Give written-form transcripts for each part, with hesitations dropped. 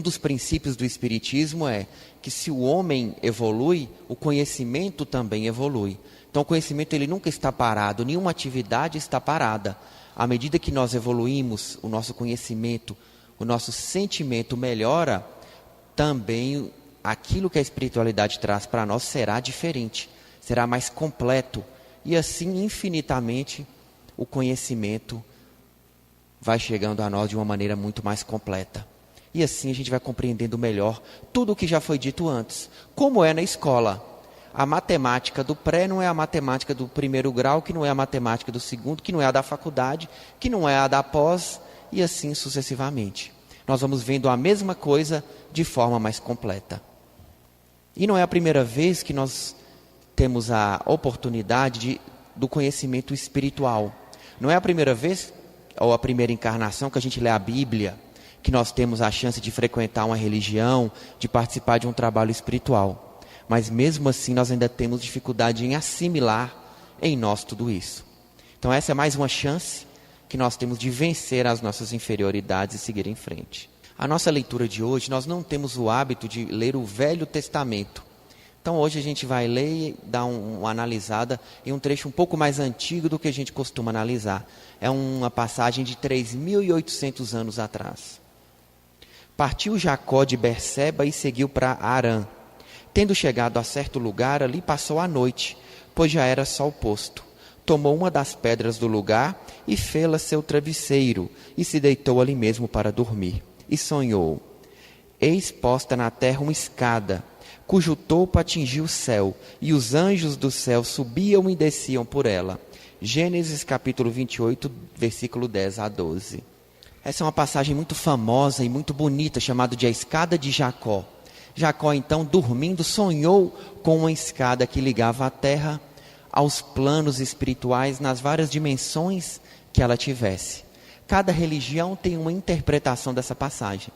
dos princípios do Espiritismo é que se o homem evolui, o conhecimento também evolui. Então o conhecimento ele nunca está parado, nenhuma atividade está parada. À medida que nós evoluímos, o nosso conhecimento, o nosso sentimento melhora, também aquilo que a espiritualidade traz para nós será diferente, será mais completo. E assim, infinitamente, o conhecimento vai chegando a nós de uma maneira muito mais completa. E assim a gente vai compreendendo melhor tudo o que já foi dito antes. Como é na escola. A matemática do pré não é a matemática do primeiro grau, que não é a matemática do segundo, que não é a da faculdade, que não é a da pós, e assim sucessivamente. Nós vamos vendo a mesma coisa de forma mais completa. E não é a primeira vez que nós temos a oportunidade do conhecimento espiritual. Não é a primeira vez, ou a primeira encarnação, que a gente lê a Bíblia, que nós temos a chance de frequentar uma religião, de participar de um trabalho espiritual. Mas mesmo assim nós ainda temos dificuldade em assimilar em nós tudo isso. Então essa é mais uma chance que nós temos de vencer as nossas inferioridades e seguir em frente. A nossa leitura de hoje, nós não temos o hábito de ler o Velho Testamento. Então hoje a gente vai ler e dar uma analisada em um trecho um pouco mais antigo do que a gente costuma analisar. É uma passagem de 3.800 anos atrás. Partiu Jacó de Berseba e seguiu para Harã. Tendo chegado a certo lugar, ali passou a noite, pois já era sol posto. Tomou uma das pedras do lugar e fê-la seu travesseiro, e se deitou ali mesmo para dormir. E sonhou. Eis posta na terra uma escada, cujo topo atingia o céu, e os anjos do céu subiam e desciam por ela. Gênesis capítulo 28, versículo 10 a 12. Essa é uma passagem muito famosa e muito bonita, chamada de a escada de Jacó. Jacó, então, dormindo, sonhou com uma escada que ligava a terra aos planos espirituais nas várias dimensões que ela tivesse. Cada religião tem uma interpretação dessa passagem.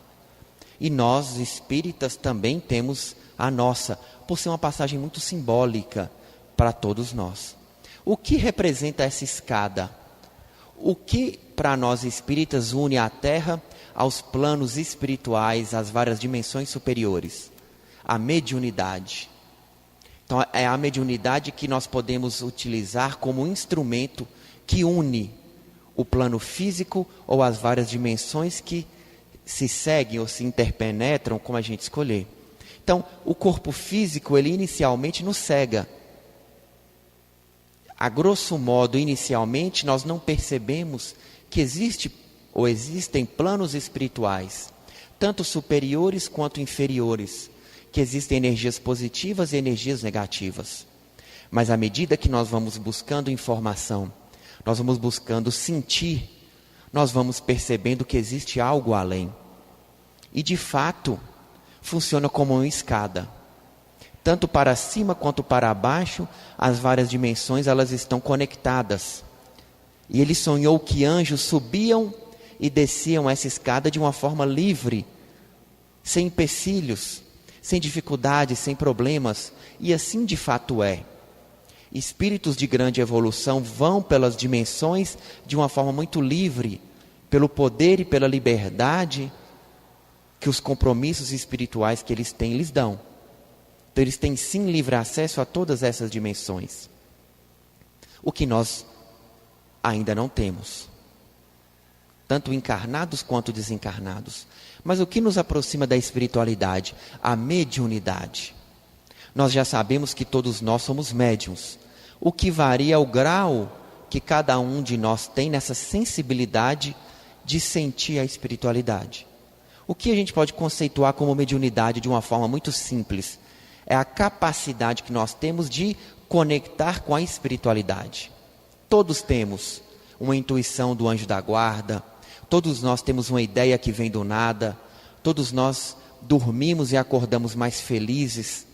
E nós, espíritas, também temos a nossa, por ser uma passagem muito simbólica para todos nós. O que representa essa escada? O que, para nós espíritas, une a terra aos planos espirituais, às várias dimensões superiores? A mediunidade. Então, é a mediunidade que nós podemos utilizar como instrumento que une o plano físico ou as várias dimensões que se seguem ou se interpenetram, como a gente escolher. Então, o corpo físico, ele inicialmente nos cega. A grosso modo, inicialmente, nós não percebemos que existem planos espirituais, tanto superiores quanto inferiores, que existem energias positivas e energias negativas. Mas à medida que nós vamos buscando informação, nós vamos buscando sentir, nós vamos percebendo que existe algo além. E de fato, funciona como uma escada. Tanto para cima quanto para baixo, as várias dimensões elas estão conectadas. E ele sonhou que anjos subiam e desciam essa escada de uma forma livre, sem empecilhos, sem dificuldades, sem problemas. E assim de fato é. Espíritos de grande evolução vão pelas dimensões de uma forma muito livre, pelo poder e pela liberdade que os compromissos espirituais que eles têm lhes dão. Então eles têm sim livre acesso a todas essas dimensões. O que nós ainda não temos. Tanto encarnados quanto desencarnados. Mas o que nos aproxima da espiritualidade? A mediunidade. Nós já sabemos que todos nós somos médiuns. O que varia é o grau que cada um de nós tem nessa sensibilidade de sentir a espiritualidade. O que a gente pode conceituar como mediunidade de uma forma muito simples? É a capacidade que nós temos de conectar com a espiritualidade. Todos temos uma intuição do anjo da guarda, todos nós temos uma ideia que vem do nada, todos nós dormimos e acordamos mais felizes,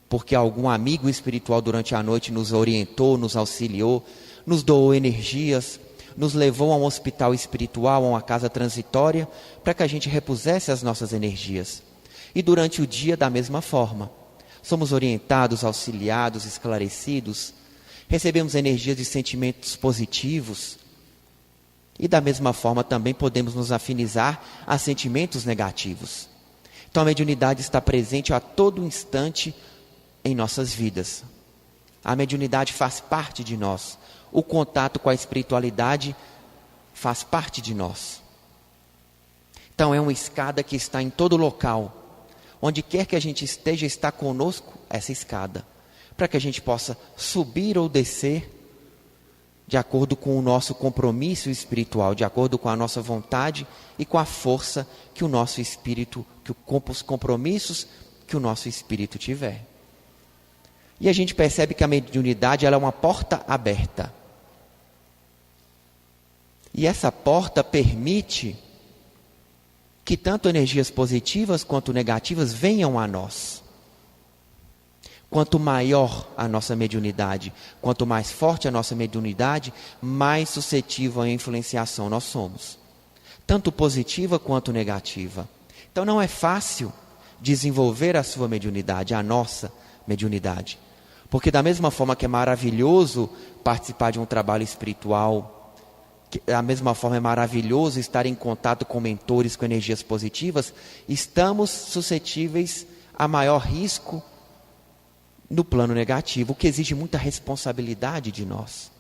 porque algum amigo espiritual durante a noite nos orientou, nos auxiliou, nos doou energias, nos levou a um hospital espiritual, a uma casa transitória, para que a gente repusesse as nossas energias. E durante o dia, da mesma forma, somos orientados, auxiliados, esclarecidos, recebemos energias de sentimentos positivos, e da mesma forma também podemos nos afinizar a sentimentos negativos. Então a mediunidade está presente a todo instante em nossas vidas. A mediunidade faz parte de nós. O contato com a espiritualidade faz parte de nós. Então é uma escada que está em todo local. Onde quer que a gente esteja, está conosco essa escada. Para que a gente possa subir ou descer de acordo com o nosso compromisso espiritual, de acordo com a nossa vontade e com a força que o nosso espírito, com os compromissos que o nosso espírito tiver. E a gente percebe que a mediunidade ela é uma porta aberta. E essa porta permite que tanto energias positivas quanto negativas venham a nós. Quanto maior a nossa mediunidade, quanto mais forte a nossa mediunidade, mais suscetível à influenciação nós somos. Tanto positiva quanto negativa. Então não é fácil desenvolver a sua mediunidade, a nossa mediunidade. Porque da mesma forma que é maravilhoso participar de um trabalho espiritual, da mesma forma é maravilhoso estar em contato com mentores, com energias positivas, estamos suscetíveis a maior risco no plano negativo, o que exige muita responsabilidade de nós,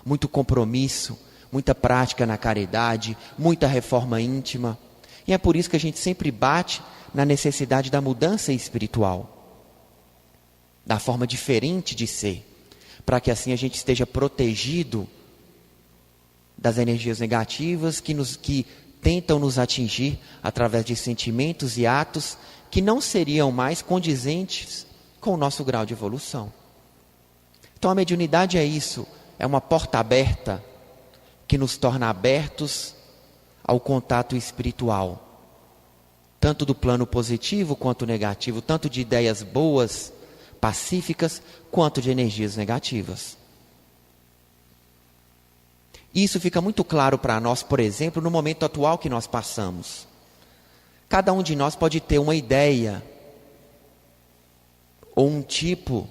muito compromisso, muita prática na caridade, muita reforma íntima. E é por isso que a gente sempre bate na necessidade da mudança espiritual, da forma diferente de ser, para que assim a gente esteja protegido das energias negativas que tentam nos atingir através de sentimentos e atos que não seriam mais condizentes com o nosso grau de evolução. Então a mediunidade é isso, é uma porta aberta que nos torna abertos ao contato espiritual, tanto do plano positivo quanto negativo, tanto de ideias boas, pacíficas, quanto de energias negativas. Isso fica muito claro para nós, por exemplo, no momento atual que nós passamos. Cada um de nós pode ter uma ideia ou um tipo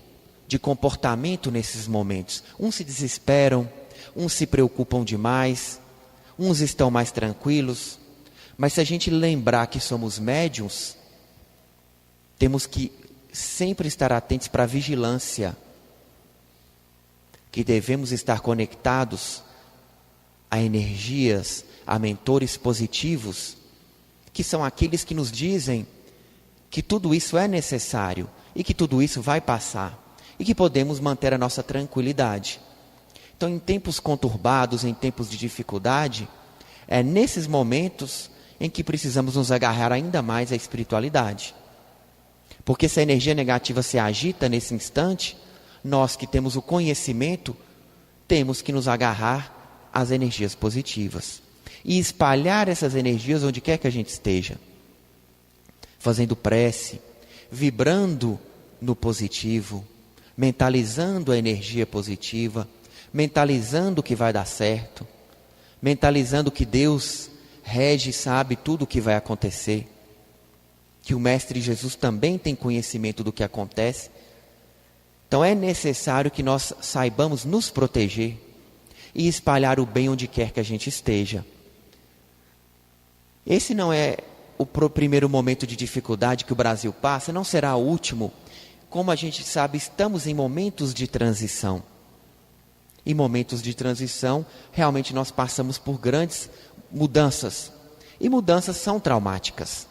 de comportamento nesses momentos. Uns se desesperam, uns se preocupam demais, uns estão mais tranquilos. Mas se a gente lembrar que somos médiuns, temos que sempre estar atentos para a vigilância, que devemos estar conectados a energias, a mentores positivos, que são aqueles que nos dizem que tudo isso é necessário e que tudo isso vai passar e que podemos manter a nossa tranquilidade. Então, em tempos conturbados, em tempos de dificuldade, é nesses momentos em que precisamos nos agarrar ainda mais à espiritualidade. Porque se a energia negativa se agita nesse instante, nós que temos o conhecimento, temos que nos agarrar às energias positivas e espalhar essas energias onde quer que a gente esteja, fazendo prece, vibrando no positivo, mentalizando a energia positiva, mentalizando que vai dar certo, mentalizando que Deus rege e sabe tudo o que vai acontecer, que o Mestre Jesus também tem conhecimento do que acontece. Então é necessário que nós saibamos nos proteger e espalhar o bem onde quer que a gente esteja. Esse não é o primeiro momento de dificuldade que o Brasil passa, não será o último. Como a gente sabe, estamos em momentos de transição. Em momentos de transição, realmente nós passamos por grandes mudanças. E mudanças são traumáticas.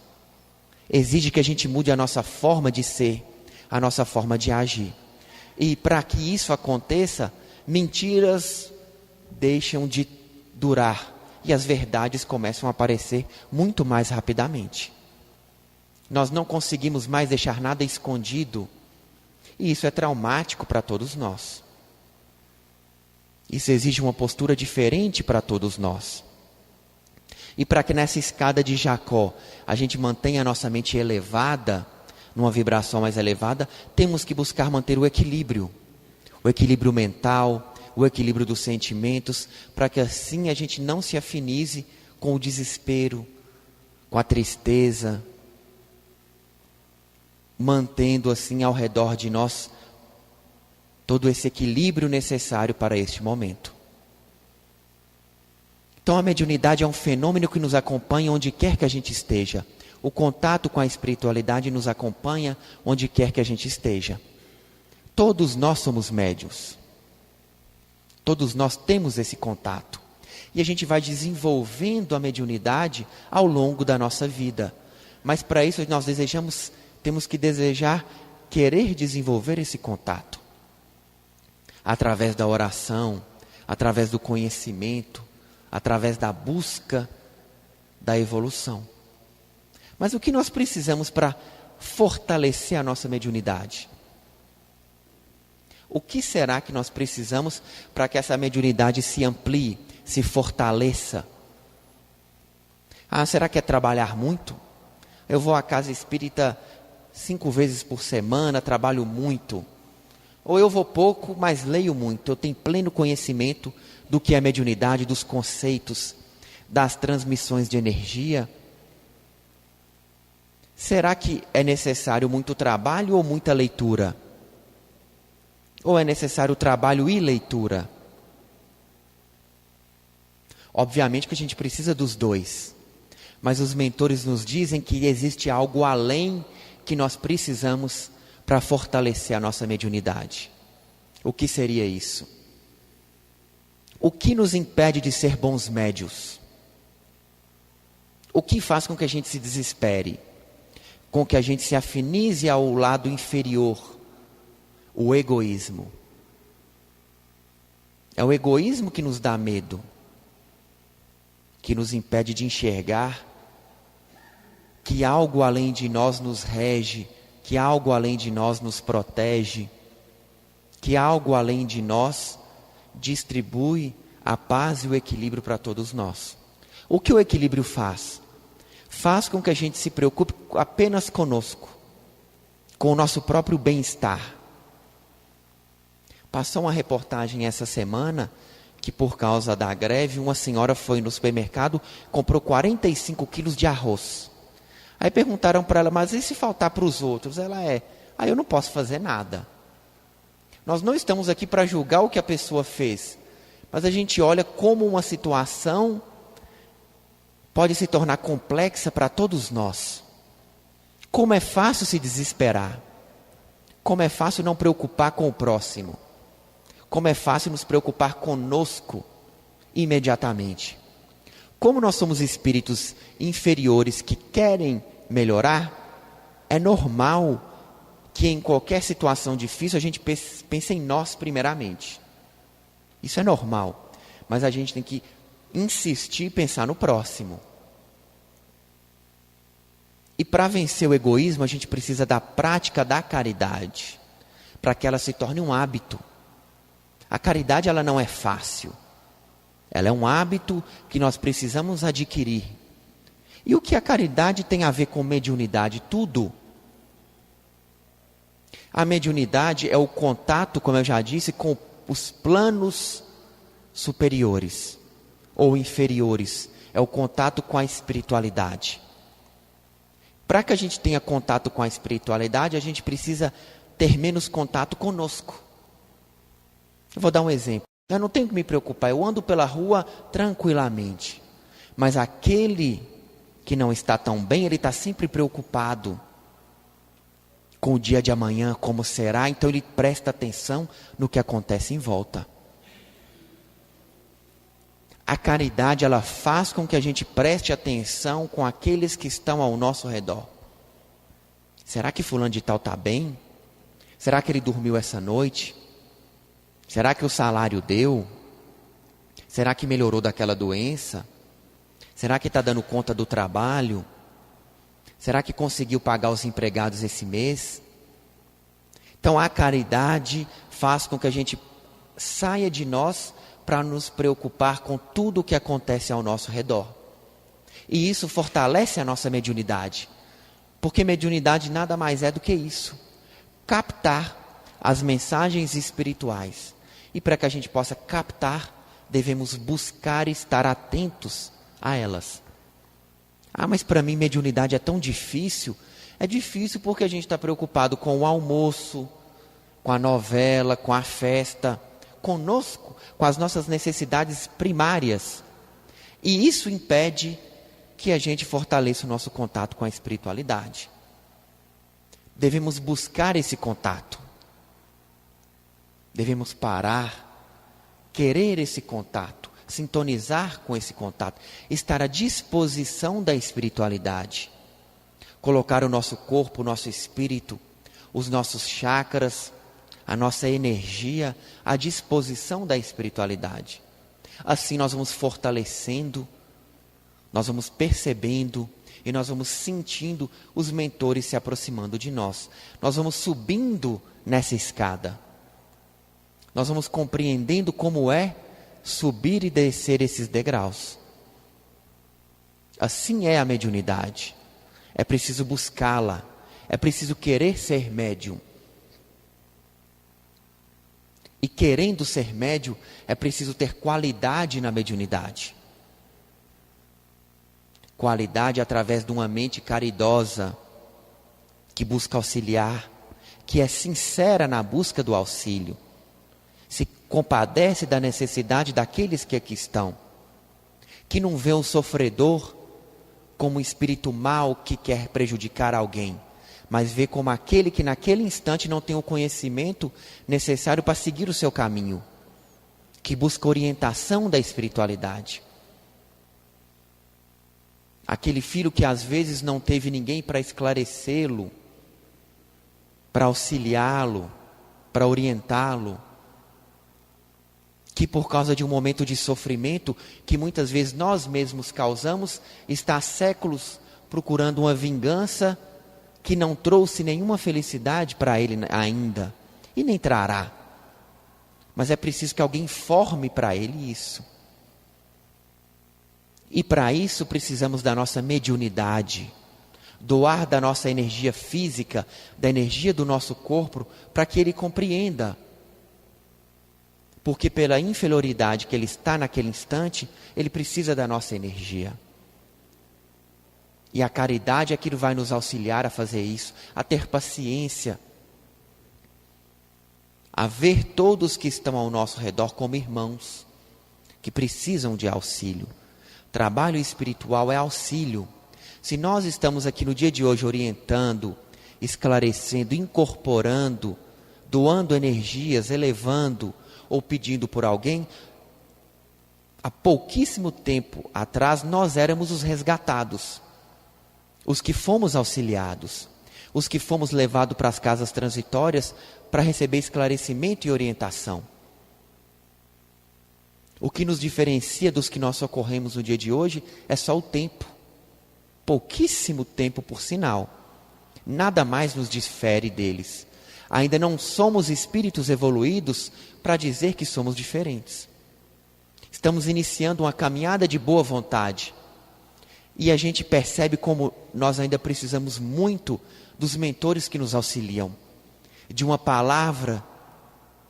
Exige que a gente mude a nossa forma de ser, a nossa forma de agir. E para que isso aconteça, mentiras deixam de durar e as verdades começam a aparecer muito mais rapidamente. Nós não conseguimos mais deixar nada escondido e isso é traumático para todos nós. Isso exige uma postura diferente para todos nós. E para que nessa escada de Jacó a gente mantenha a nossa mente elevada, numa vibração mais elevada, temos que buscar manter o equilíbrio mental, o equilíbrio dos sentimentos, para que assim a gente não se afinize com o desespero, com a tristeza, mantendo assim ao redor de nós todo esse equilíbrio necessário para este momento. Então a mediunidade é um fenômeno que nos acompanha onde quer que a gente esteja. O contato com a espiritualidade nos acompanha onde quer que a gente esteja. Todos nós somos médiuns. Todos nós temos esse contato. E a gente vai desenvolvendo a mediunidade ao longo da nossa vida. Mas para isso nós temos que desejar, querer desenvolver esse contato. Através da oração, através do conhecimento, através da busca da evolução. Mas o que nós precisamos para fortalecer a nossa mediunidade? O que será que nós precisamos para que essa mediunidade se amplie, se fortaleça? Será que é trabalhar muito? Eu vou à casa espírita 5 vezes por semana, trabalho muito. Ou eu vou pouco, mas leio muito. Eu tenho pleno conhecimento do que é mediunidade, dos conceitos, das transmissões de energia. Será que é necessário muito trabalho ou muita leitura? Ou é necessário trabalho e leitura? Obviamente que a gente precisa dos dois. Mas os mentores nos dizem que existe algo além que nós precisamos para fortalecer a nossa mediunidade. O que seria isso? O que nos impede de ser bons médios? O que faz com que a gente se desespere? Com que a gente se afinize ao lado inferior? O egoísmo. É o egoísmo que nos dá medo, que nos impede de enxergar que algo além de nós nos rege, que algo além de nós nos protege, que algo além de nós distribui a paz e o equilíbrio para todos nós. O que o equilíbrio faz? Faz com que a gente se preocupe apenas conosco, com o nosso próprio bem-estar. Passou uma reportagem essa semana que por causa da greve, uma senhora foi no supermercado, comprou 45 quilos de arroz. Aí perguntaram para ela, mas e se faltar para os outros? Ela eu não posso fazer nada. Nós não estamos aqui para julgar o que a pessoa fez, mas a gente olha como uma situação pode se tornar complexa para todos nós. Como é fácil se desesperar. Como é fácil não preocupar com o próximo. Como é fácil nos preocupar conosco imediatamente. Como nós somos espíritos inferiores que querem melhorar, é normal que em qualquer situação difícil a gente pense em nós primeiramente. Isso é normal, mas a gente tem que insistir e pensar no próximo. E para vencer o egoísmo, a gente precisa da prática da caridade, para que ela se torne um hábito. A caridade ela não é fácil. Ela é um hábito que nós precisamos adquirir. E o que a caridade tem a ver com mediunidade? Tudo. A mediunidade é o contato, como eu já disse, com os planos superiores ou inferiores. É o contato com a espiritualidade. Para que a gente tenha contato com a espiritualidade, a gente precisa ter menos contato conosco. Eu vou dar um exemplo. Eu não tenho que me preocupar, eu ando pela rua tranquilamente. Mas aquele que não está tão bem, ele está sempre preocupado com o dia de amanhã, como será. Então ele presta atenção no que acontece em volta. A caridade, ela faz com que a gente preste atenção com aqueles que estão ao nosso redor. Será que fulano de tal está bem? Será que ele dormiu essa noite? Será que o salário deu? Será que melhorou daquela doença? Será que está dando conta do trabalho? Será que conseguiu pagar os empregados esse mês? Então a caridade faz com que a gente saia de nós para nos preocupar com tudo o que acontece ao nosso redor. E isso fortalece a nossa mediunidade. Porque mediunidade nada mais é do que isso. Captar as mensagens espirituais. E para que a gente possa captar, devemos buscar estar atentos a elas. Mas para mim mediunidade é tão difícil. É difícil porque a gente está preocupado com o almoço, com a novela, com a festa, conosco, com as nossas necessidades primárias. E isso impede que a gente fortaleça o nosso contato com a espiritualidade. Devemos buscar esse contato. Devemos parar, querer esse contato, sintonizar com esse contato, estar à disposição da espiritualidade. Colocar o nosso corpo, o nosso espírito, os nossos chakras, a nossa energia à disposição da espiritualidade. Assim nós vamos fortalecendo, nós vamos percebendo e nós vamos sentindo os mentores se aproximando de nós. Nós vamos subindo nessa escada. Nós vamos compreendendo como é subir e descer esses degraus. Assim é a mediunidade. É preciso buscá-la. É preciso querer ser médium. E querendo ser médium, é preciso ter qualidade na mediunidade. Qualidade através de uma mente caridosa, que busca auxiliar, que é sincera na busca do auxílio, se compadece da necessidade daqueles que aqui estão, que não vê o sofredor como um espírito mau que quer prejudicar alguém, mas vê como aquele que naquele instante não tem o conhecimento necessário para seguir o seu caminho, que busca orientação da espiritualidade. Aquele filho que às vezes não teve ninguém para esclarecê-lo, para auxiliá-lo, para orientá-lo, que por causa de um momento de sofrimento, que muitas vezes nós mesmos causamos, está há séculos procurando uma vingança que não trouxe nenhuma felicidade para ele ainda, e nem trará. Mas é preciso que alguém forme para ele isso. E para isso precisamos da nossa mediunidade, doar da nossa energia física, da energia do nosso corpo, para que ele compreenda. Porque pela inferioridade que ele está naquele instante, ele precisa da nossa energia. E a caridade é que vai nos auxiliar a fazer isso, a ter paciência, a ver todos que estão ao nosso redor como irmãos, que precisam de auxílio. Trabalho espiritual é auxílio. Se nós estamos aqui no dia de hoje orientando, esclarecendo, incorporando, doando energias, elevando ou pedindo por alguém, há pouquíssimo tempo atrás nós éramos os resgatados, os que fomos auxiliados, os que fomos levados para as casas transitórias para receber esclarecimento e orientação. O que nos diferencia dos que nós socorremos no dia de hoje é só o tempo. Pouquíssimo tempo, por sinal. Nada mais nos difere deles. Ainda não somos espíritos evoluídos para dizer que somos diferentes. Estamos iniciando uma caminhada de boa vontade. E a gente percebe como nós ainda precisamos muito dos mentores que nos auxiliam. De uma palavra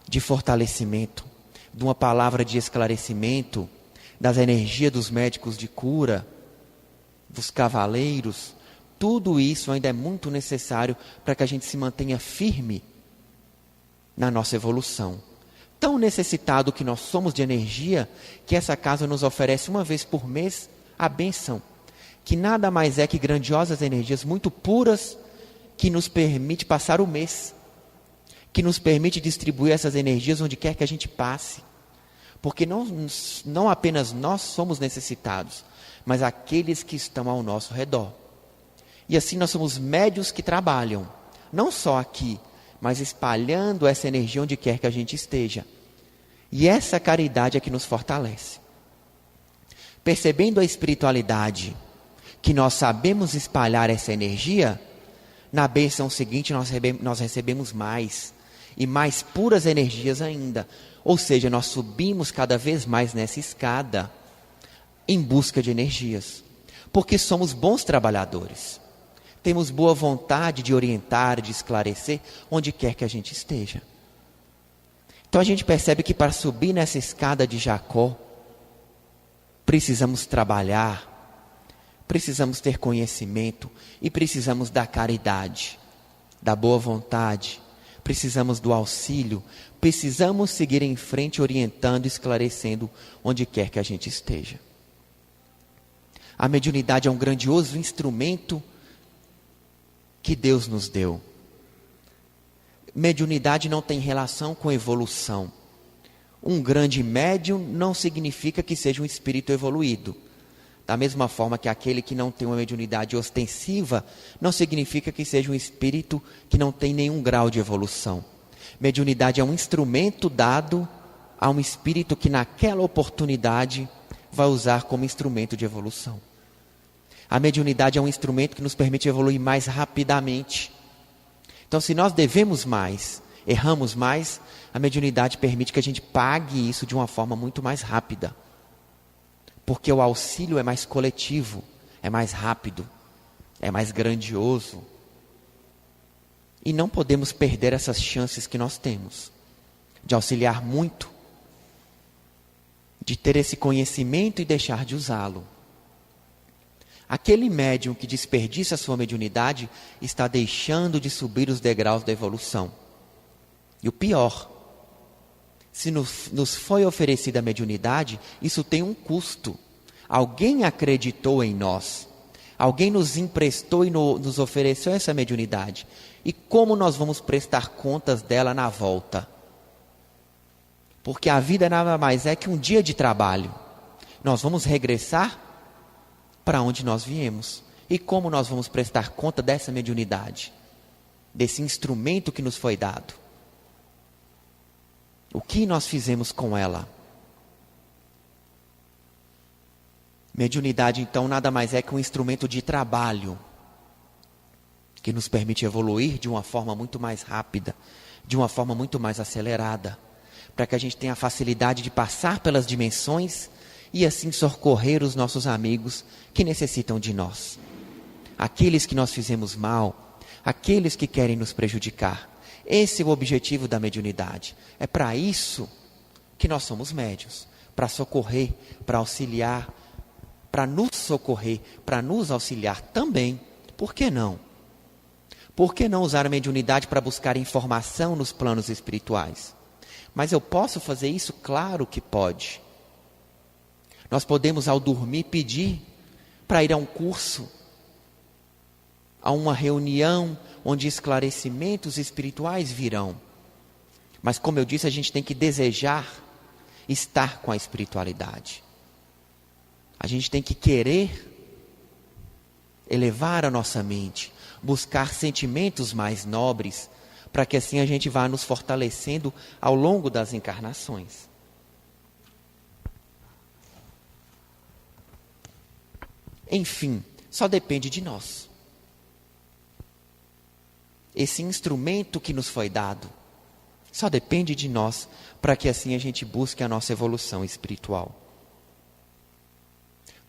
de fortalecimento, de uma palavra de esclarecimento, das energias dos médicos de cura, dos cavaleiros. Tudo isso ainda é muito necessário para que a gente se mantenha firme na nossa evolução. Tão necessitado que nós somos de energia, que essa casa nos oferece uma vez por mês a bênção, que nada mais é que grandiosas energias muito puras, que nos permite passar o mês, que nos permite distribuir essas energias onde quer que a gente passe. Porque não apenas nós somos necessitados, mas aqueles que estão ao nosso redor. E assim nós somos médios que trabalham, não só aqui, mas espalhando essa energia onde quer que a gente esteja. E essa caridade é que nos fortalece. Percebendo a espiritualidade, que nós sabemos espalhar essa energia, na bênção seguinte nós recebemos mais, e mais puras energias ainda. Ou seja, nós subimos cada vez mais nessa escada, em busca de energias. Porque somos bons trabalhadores. Temos boa vontade de orientar, de esclarecer, onde quer que a gente esteja. Então a gente percebe que para subir nessa escada de Jacó, precisamos trabalhar, precisamos ter conhecimento e precisamos da caridade, da boa vontade, precisamos do auxílio, precisamos seguir em frente orientando, esclarecendo onde quer que a gente esteja. A mediunidade é um grandioso instrumento que Deus nos deu. Mediunidade não tem relação com evolução. Um grande médium não significa que seja um espírito evoluído. Da mesma forma que aquele que não tem uma mediunidade ostensiva, não significa que seja um espírito que não tem nenhum grau de evolução. Mediunidade é um instrumento dado a um espírito que naquela oportunidade vai usar como instrumento de evolução. A mediunidade é um instrumento que nos permite evoluir mais rapidamente. Então, se nós devemos mais, erramos mais, a mediunidade permite que a gente pague isso de uma forma muito mais rápida. Porque o auxílio é mais coletivo, é mais rápido, é mais grandioso. E não podemos perder essas chances que nós temos de auxiliar muito, de ter esse conhecimento e deixar de usá-lo. Aquele médium que desperdiça a sua mediunidade está deixando de subir os degraus da evolução. E o pior, se nos foi oferecida a mediunidade, isso tem um custo. Alguém acreditou em nós. Alguém nos emprestou e nos ofereceu essa mediunidade. E como nós vamos prestar contas dela na volta? Porque a vida nada mais é que um dia de trabalho. Nós vamos regressar para onde nós viemos. E como nós vamos prestar conta dessa mediunidade? Desse instrumento que nos foi dado? O que nós fizemos com ela? Mediunidade, então, nada mais é que um instrumento de trabalho que nos permite evoluir de uma forma muito mais rápida, de uma forma muito mais acelerada, para que a gente tenha a facilidade de passar pelas dimensões e assim socorrer os nossos amigos que necessitam de nós. Aqueles que nós fizemos mal, aqueles que querem nos prejudicar. Esse é o objetivo da mediunidade. É para isso que nós somos médiuns, para socorrer, para auxiliar, para nos socorrer, para nos auxiliar também. Por que não? Por que não usar a mediunidade para buscar informação nos planos espirituais? Mas eu posso fazer isso? Claro que pode. Nós podemos, ao dormir, pedir para ir a um curso, a uma reunião onde esclarecimentos espirituais virão. Mas, como eu disse, a gente tem que desejar estar com a espiritualidade. A gente tem que querer elevar a nossa mente, buscar sentimentos mais nobres, para que assim a gente vá nos fortalecendo ao longo das encarnações. Enfim, só depende de nós. Esse instrumento que nos foi dado, só depende de nós, para que assim a gente busque a nossa evolução espiritual.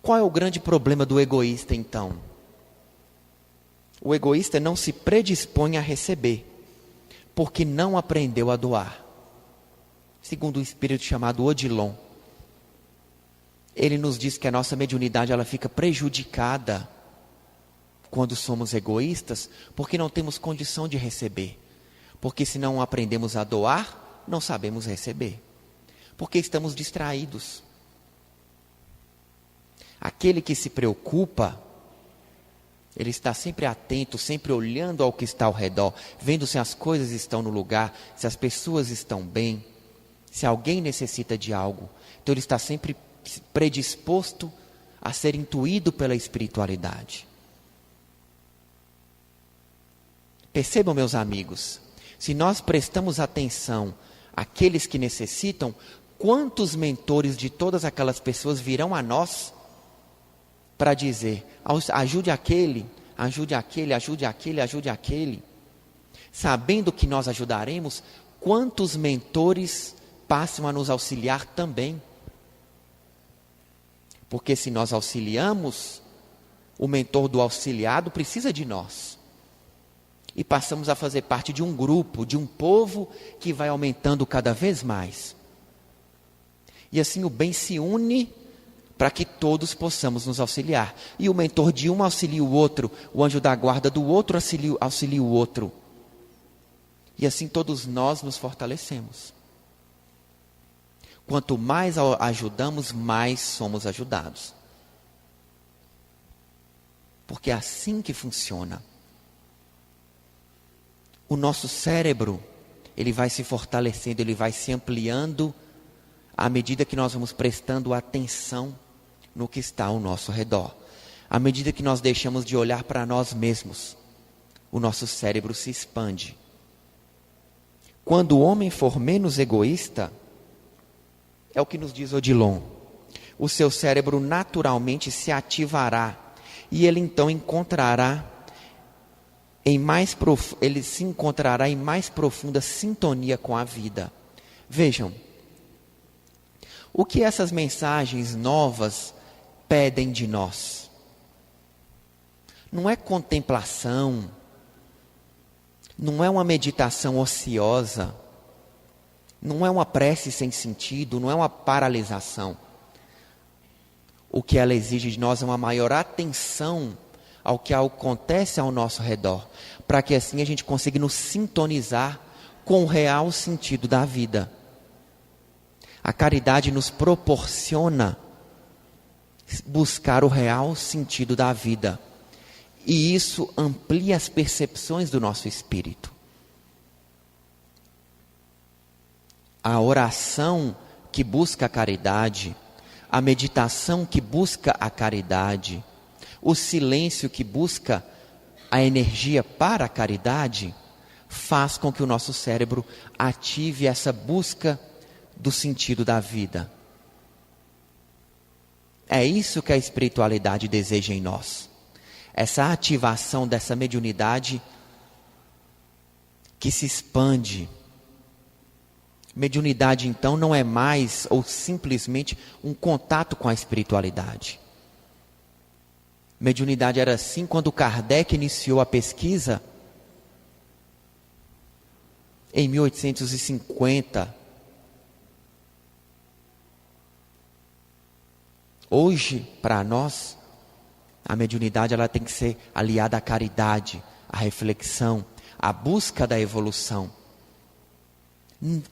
Qual é o grande problema do egoísta, então? O egoísta não se predispõe a receber, porque não aprendeu a doar. Segundo um espírito chamado Odilon, ele nos diz que a nossa mediunidade ela fica prejudicada quando somos egoístas, porque não temos condição de receber. Porque se não aprendemos a doar, não sabemos receber. Porque estamos distraídos. Aquele que se preocupa, ele está sempre atento, sempre olhando ao que está ao redor, vendo se as coisas estão no lugar, se as pessoas estão bem, se alguém necessita de algo. Então ele está sempre predisposto a ser intuído pela espiritualidade. Percebam, meus amigos, se nós prestamos atenção àqueles que necessitam, quantos mentores de todas aquelas pessoas virão a nós para dizer, ajude aquele, ajude aquele, ajude aquele, ajude aquele. Sabendo que nós ajudaremos, quantos mentores passam a nos auxiliar também? Porque se nós auxiliamos, o mentor do auxiliado precisa de nós. E passamos a fazer parte de um grupo, de um povo que vai aumentando cada vez mais. E assim o bem se une para que todos possamos nos auxiliar. E o mentor de um auxilia o outro, o anjo da guarda do outro auxilia o outro. E assim todos nós nos fortalecemos. Quanto mais ajudamos, mais somos ajudados. porque é assim que funciona. O nosso cérebro, ele vai se fortalecendo, ele vai se ampliando à medida que nós vamos prestando atenção no que está ao nosso redor. À medida que nós deixamos de olhar para nós mesmos, o nosso cérebro se expande. Quando o homem for menos egoísta, é o que nos diz Odilon, o seu cérebro naturalmente se ativará e ele então ele se encontrará em mais profunda sintonia com a vida. Vejam, o que essas mensagens novas pedem de nós? Não é contemplação, não é uma meditação ociosa, não é uma prece sem sentido, não é uma paralisação. O que ela exige de nós é uma maior atenção ao que acontece ao nosso redor, para que assim a gente consiga nos sintonizar com o real sentido da vida. A caridade nos proporciona buscar o real sentido da vida. E isso amplia as percepções do nosso espírito. A oração que busca a caridade, a meditação que busca a caridade, o silêncio que busca a energia para a caridade, faz com que o nosso cérebro ative essa busca do sentido da vida. É isso que a espiritualidade deseja em nós. Essa ativação dessa mediunidade que se expande. Mediunidade, então, não é mais ou simplesmente um contato com a espiritualidade. Mediunidade era assim quando Kardec iniciou a pesquisa em 1850. Hoje, para nós, a mediunidade ela tem que ser aliada à caridade, à reflexão, à busca da evolução.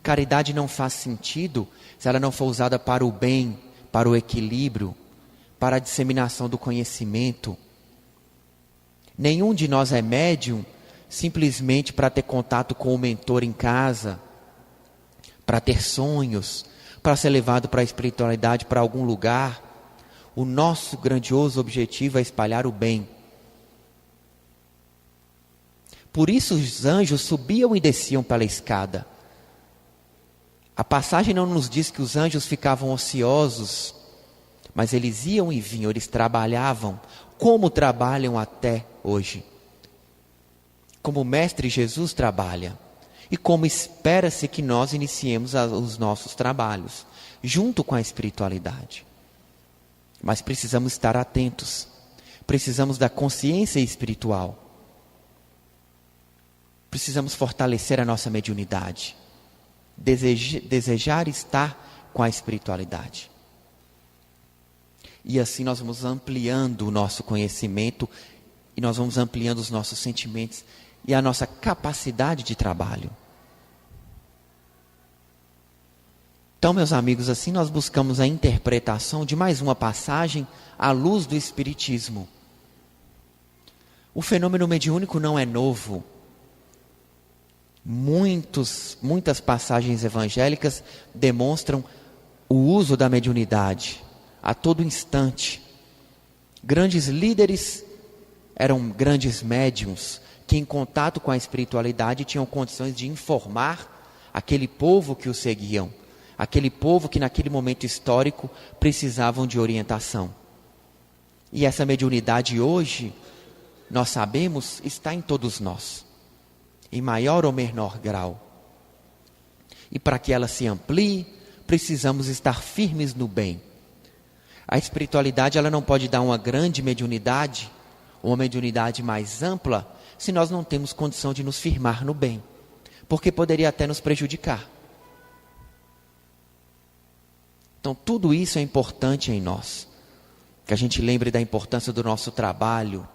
Caridade não faz sentido se ela não for usada para o bem, para o equilíbrio, para a disseminação do conhecimento. Nenhum de nós é médium simplesmente para ter contato com o mentor em casa, para ter sonhos, para ser levado para a espiritualidade, para algum lugar. O nosso grandioso objetivo é espalhar o bem. Por isso os anjos subiam e desciam pela escada. A passagem não nos diz que os anjos ficavam ociosos, mas eles iam e vinham, eles trabalhavam, como trabalham até hoje. Como o Mestre Jesus trabalha, e como espera-se que nós iniciemos os nossos trabalhos, junto com a espiritualidade. Mas precisamos estar atentos, precisamos da consciência espiritual, precisamos fortalecer a nossa mediunidade, desejar estar com a espiritualidade. E assim nós vamos ampliando o nosso conhecimento e nós vamos ampliando os nossos sentimentos e a nossa capacidade de trabalho. Então, meus amigos, assim nós buscamos a interpretação de mais uma passagem à luz do Espiritismo. O fenômeno mediúnico não é novo. Muitas passagens evangélicas demonstram o uso da mediunidade a todo instante. Grandes líderes eram grandes médiuns que, em contato com a espiritualidade, tinham condições de informar aquele povo que o seguiam, aquele povo que naquele momento histórico precisavam de orientação. E essa mediunidade hoje, nós sabemos, está em todos nós, em maior ou menor grau. E para que ela se amplie, precisamos estar firmes no bem. A espiritualidade ela não pode dar uma grande mediunidade, uma mediunidade mais ampla, se nós não temos condição de nos firmar no bem, porque poderia até nos prejudicar. Então tudo isso é importante em nós, que a gente lembre da importância do nosso trabalho,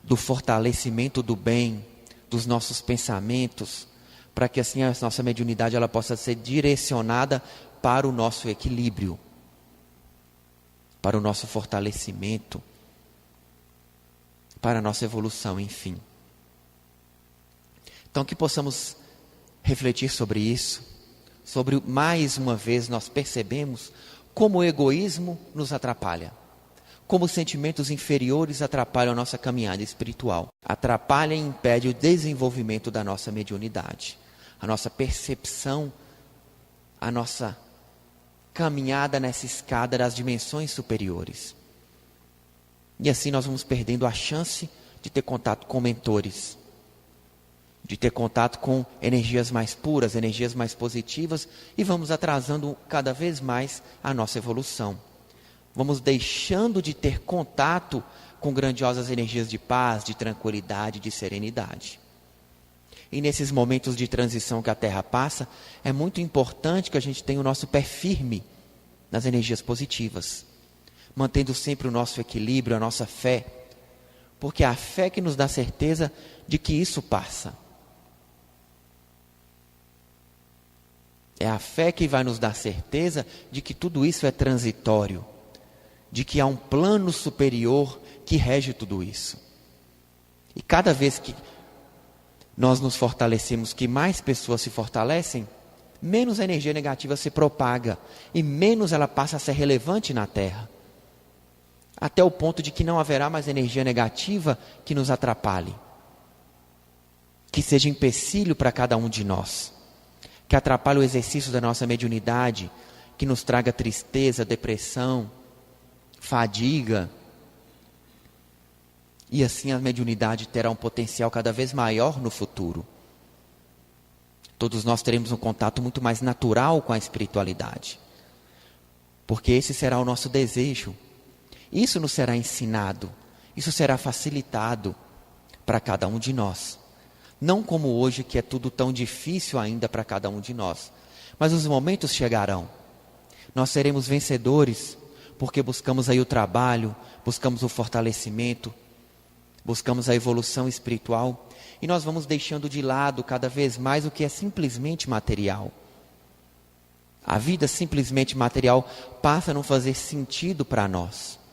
do fortalecimento do bem, dos nossos pensamentos, para que assim a nossa mediunidade ela possa ser direcionada para o nosso equilíbrio, para o nosso fortalecimento. para a nossa evolução, enfim. Então, que possamos refletir sobre isso, sobre, mais uma vez, nós percebemos como o egoísmo nos atrapalha, como os sentimentos inferiores atrapalham a nossa caminhada espiritual, atrapalha e impede o desenvolvimento da nossa mediunidade, a nossa percepção, a nossa caminhada nessa escada das dimensões superiores. E assim nós vamos perdendo a chance de ter contato com mentores, de ter contato com energias mais puras, energias mais positivas, e vamos atrasando cada vez mais a nossa evolução. Vamos deixando de ter contato com grandiosas energias de paz, de tranquilidade, de serenidade. E nesses momentos de transição que a Terra passa, é muito importante que a gente tenha o nosso pé firme nas energias positivas, mantendo sempre o nosso equilíbrio, a nossa fé, porque é a fé que nos dá certeza de que isso passa. É a fé que vai nos dar certeza de que tudo isso é transitório, de que há um plano superior que rege tudo isso. E cada vez que nós nos fortalecemos, que mais pessoas se fortalecem, menos a energia negativa se propaga e menos ela passa a ser relevante na Terra. Até o ponto de que não haverá mais energia negativa que nos atrapalhe, que seja empecilho para cada um de nós, que atrapalhe o exercício da nossa mediunidade, que nos traga tristeza, depressão, fadiga. E assim a mediunidade terá um potencial cada vez maior no futuro. Todos nós teremos um contato muito mais natural com a espiritualidade, porque esse será o nosso desejo. Isso nos será ensinado, isso será facilitado para cada um de nós. Não como hoje, que é tudo tão difícil ainda para cada um de nós. Mas os momentos chegarão. Nós seremos vencedores, porque buscamos aí o trabalho, buscamos o fortalecimento, buscamos a evolução espiritual, e nós vamos deixando de lado cada vez mais o que é simplesmente material. A vida simplesmente material passa a não fazer sentido para nós.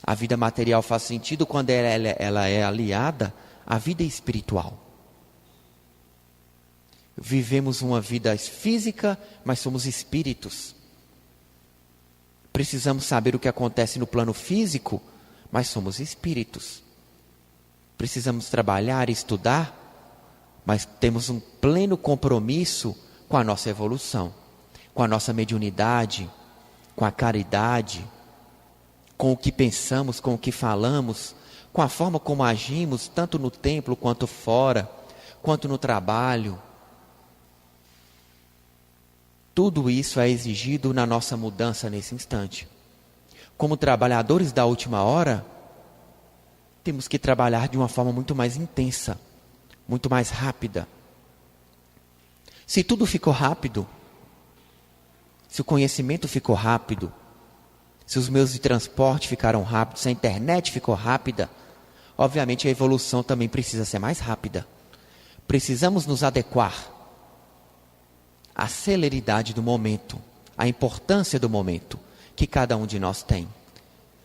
A vida material faz sentido quando ela é aliada à vida espiritual. Vivemos uma vida física, mas somos espíritos. Precisamos saber o que acontece no plano físico, mas somos espíritos. Precisamos trabalhar e estudar, mas temos um pleno compromisso com a nossa evolução, com a nossa mediunidade, com a caridade, com o que pensamos, com o que falamos, com a forma como agimos, tanto no templo quanto fora, quanto no trabalho. Tudo isso é exigido na nossa mudança nesse instante. Como trabalhadores da última hora, temos que trabalhar de uma forma muito mais intensa, muito mais rápida. Se tudo ficou rápido, se o conhecimento ficou rápido, se os meios de transporte ficaram rápidos, se a internet ficou rápida, obviamente a evolução também precisa ser mais rápida. Precisamos nos adequar à celeridade do momento, à importância do momento que cada um de nós tem.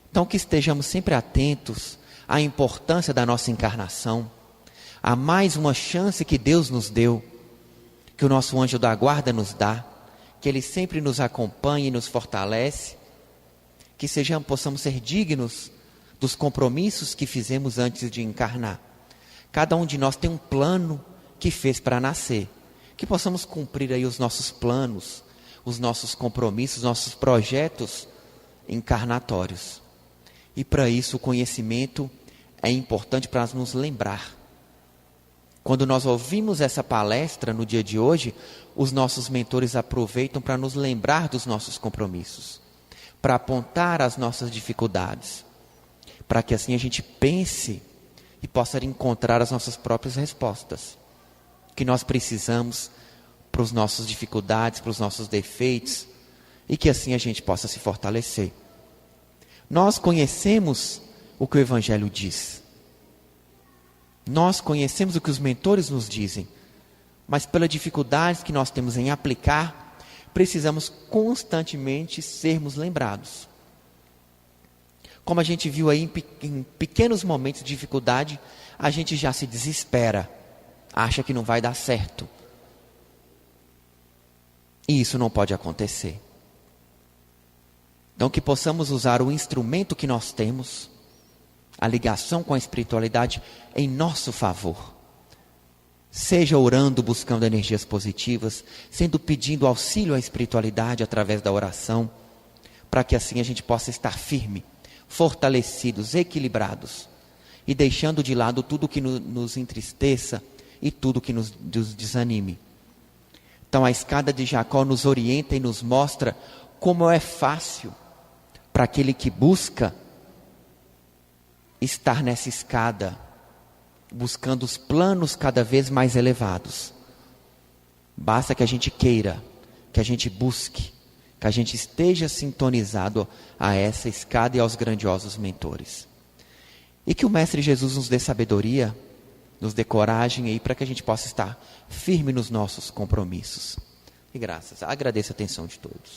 Então que estejamos sempre atentos à importância da nossa encarnação, a mais uma chance que Deus nos deu, que o nosso anjo da guarda nos dá, que Ele sempre nos acompanhe e nos fortalece, que possamos ser dignos dos compromissos que fizemos antes de encarnar. Cada um de nós tem um plano que fez para nascer, que possamos cumprir aí os nossos planos, os nossos compromissos, nossos projetos encarnatórios. E para isso o conhecimento é importante para nos lembrar. Quando nós ouvimos essa palestra no dia de hoje, os nossos mentores aproveitam para nos lembrar dos nossos compromissos, para apontar as nossas dificuldades, para que assim a gente pense e possa encontrar as nossas próprias respostas, que nós precisamos para as nossas dificuldades, para os nossos defeitos, e que assim a gente possa se fortalecer. Nós conhecemos o que o Evangelho diz. Nós conhecemos o que os mentores nos dizem, mas pela dificuldade que nós temos em aplicar, precisamos constantemente sermos lembrados. como a gente viu aí em pequenos momentos de dificuldade, a gente já se desespera, acha que não vai dar certo. E isso não pode acontecer. Então, que possamos usar o instrumento que nós temos, a ligação com a espiritualidade, em nosso favor. Seja orando, buscando energias positivas, sendo pedindo auxílio à espiritualidade através da oração, para que assim a gente possa estar firme, fortalecidos, equilibrados, e deixando de lado tudo que nos entristeça e tudo que nos desanime. Então a escada de Jacó nos orienta e nos mostra como é fácil para aquele que busca estar nessa escada, buscando os planos cada vez mais elevados. Basta que a gente queira, que a gente busque, que a gente esteja sintonizado a essa escada e aos grandiosos mentores. E que o Mestre Jesus nos dê sabedoria, nos dê coragem aí para que a gente possa estar firme nos nossos compromissos. E graças. Agradeço a atenção de todos.